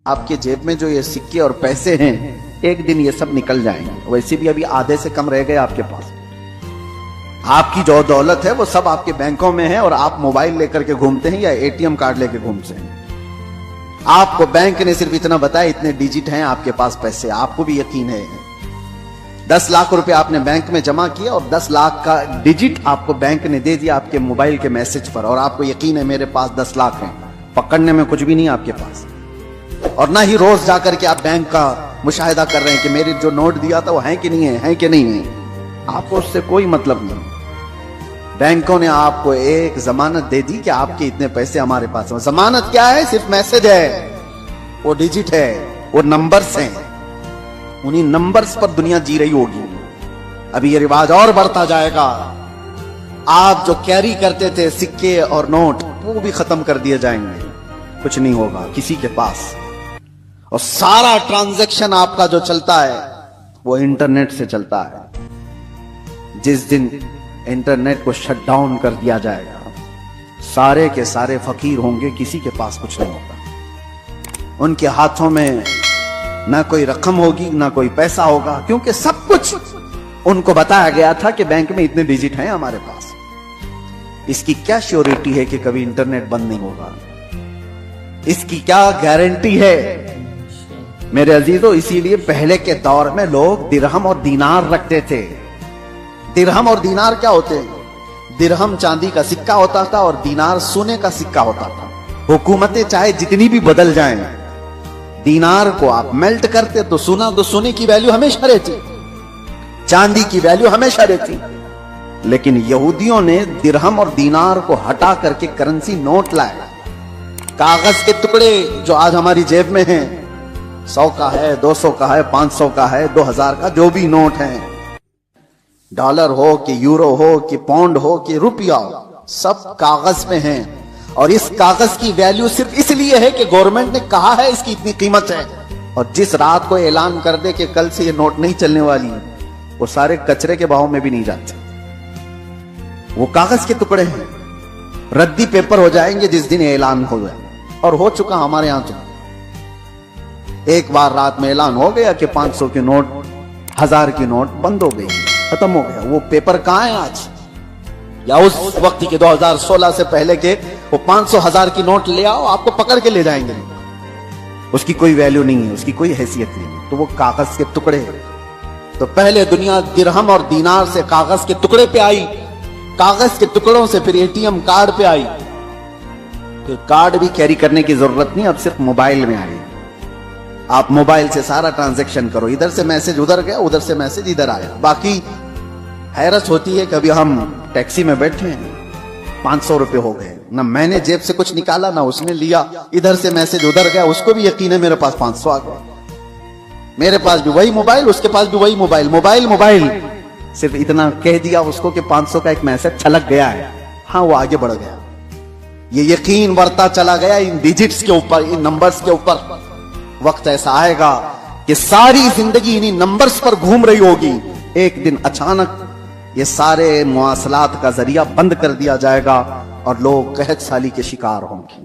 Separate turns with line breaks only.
आपके जेब में जो ये सिक्के और पैसे हैं, एक दिन ये सब निकल जाएंगे। वैसे भी अभी आधे से कम रह गए आपके पास। आपकी जो दौलत है वो सब आपके बैंकों में है और आप मोबाइल लेकर के घूमते हैं या एटीएम कार्ड लेकर घूमते हैं। आपको बैंक ने सिर्फ इतना बताया इतने डिजिट हैं आपके पास पैसे, आपको भी यकीन है 10 लाख रुपए आपने बैंक में जमा किया और 10 लाख का डिजिट आपको बैंक ने दे दिया आपके मोबाइल के मैसेज पर, और आपको यकीन है मेरे पास 10 लाख हैं, पकड़ने में कुछ भी नहीं आपके पास। और ना ही रोज जाकर के आप बैंक का मुशाहिदा कर रहे हैं कि मेरे जो नोट दिया था वो है कि नहीं है कि नहीं है। आपको उससे कोई मतलब नहीं। बैंकों ने आपको एक जमानत दे दी कि आपके इतने पैसे हमारे पास हैं। जमानत क्या है? सिर्फ मैसेज है, वो डिजिट है, वो नंबर्स हैं। उन्हीं नंबर्स पर दुनिया जी रही होगी। अभी ये रिवाज और बढ़ता जाएगा। आप जो कैरी करते थे सिक्के और नोट, वो भी खत्म कर दिए जाएंगे। कुछ नहीं होगा किसी के पास। और सारा ट्रांजैक्शन आपका जो चलता है वो इंटरनेट से चलता है। जिस दिन इंटरनेट को शट डाउन कर दिया जाएगा, सारे के सारे फकीर होंगे, किसी के पास कुछ नहीं होगा। उनके हाथों में ना कोई रकम होगी ना कोई पैसा होगा, क्योंकि सब कुछ उनको बताया गया था कि बैंक में इतने डिजिट हैं हमारे पास। इसकी क्या श्योरिटी है कि कभी इंटरनेट बंद नहीं होगा? इसकी क्या गारंटी है? मेरे अजीजों, इसीलिए पहले के दौर में लोग दिरहम और दीनार रखते थे। दिरहम और दीनार क्या होते हैं? दिरहम चांदी का सिक्का होता था और दीनार सोने का सिक्का होता था। हुकूमतें चाहे जितनी भी बदल जाएं, दीनार को आप मेल्ट करते तो सोने की वैल्यू हमेशा रहती, चांदी की वैल्यू हमेशा रहती। लेकिन यहूदियों ने दिरहम और दीनार को हटा करके करेंसी नोट लाया। कागज के टुकड़े जो आज हमारी जेब में हैं, 100 का है, 200 का है, 500 का है, 2000 का, जो भी नोट है, डॉलर हो कि यूरो हो कि पाउंड हो कि रुपया हो, सब कागज में हैं। और इस कागज की वैल्यू सिर्फ इसलिए है कि गवर्नमेंट ने कहा है इसकी इतनी कीमत है। और जिस रात को ऐलान कर दे कि कल से ये नोट नहीं चलने वाली, वो सारे कचरे के भाव में भी नहीं जाते। वो कागज के टुकड़े हैं, रद्दी पेपर हो जाएंगे जिस दिन ऐलान हो गया। और हो चुका हमारे यहां तो एक बार रात में ऐलान हो गया कि 500 की नोट, 1000 की नोट बंद हो गई, खत्म हो गया। वो पेपर कहां है आज? या उस वक्त के 2016 से पहले के वो 500 1000 की नोट ले आओ, आपको पकड़ के ले जाएंगे। उसकी कोई वैल्यू नहीं है, उसकी कोई हैसियत नहीं है। तो वो कागज के टुकड़े। तो पहले दुनिया दिरहम और दीनार से कागज के टुकड़े पे आई, कागज के टुकड़ों से फिर एटीएम कार्ड पे आई, फिर कार्ड भी कैरी करने की जरूरत नहीं, अब सिर्फ मोबाइल में आई। आप मोबाइल से सारा ट्रांजैक्शन करो, इधर से मैसेज उधर गया, उधर से मैसेज इधर आया। बाकी हैरत होती है, कभी हम टैक्सी में बैठे हैं, 500 रुपए हो गए, ना मैंने जेब से कुछ निकाला ना उसने लिया, इधर से मैसेज उधर गया, उसको भी यकीन है मेरे पास 500 आ गया। मेरे पास भी वही मोबाइल, उसके पास भी वही मोबाइल, मोबाइल सिर्फ इतना कह दिया उसको कि 500 का एक मैसेज छलक गया है। हाँ, वो आगे बढ़ गया। ये यकीन बढ़ता चला गया इन डिजिट्स के ऊपर, इन नंबर्स के ऊपर। वक्त ऐसा आएगा कि सारी जिंदगी इन्हीं नंबर्स पर घूम रही होगी। एक दिन अचानक ये सारे मुआसलात का जरिया बंद कर दिया जाएगा और लोग कहत साली के शिकार होंगे।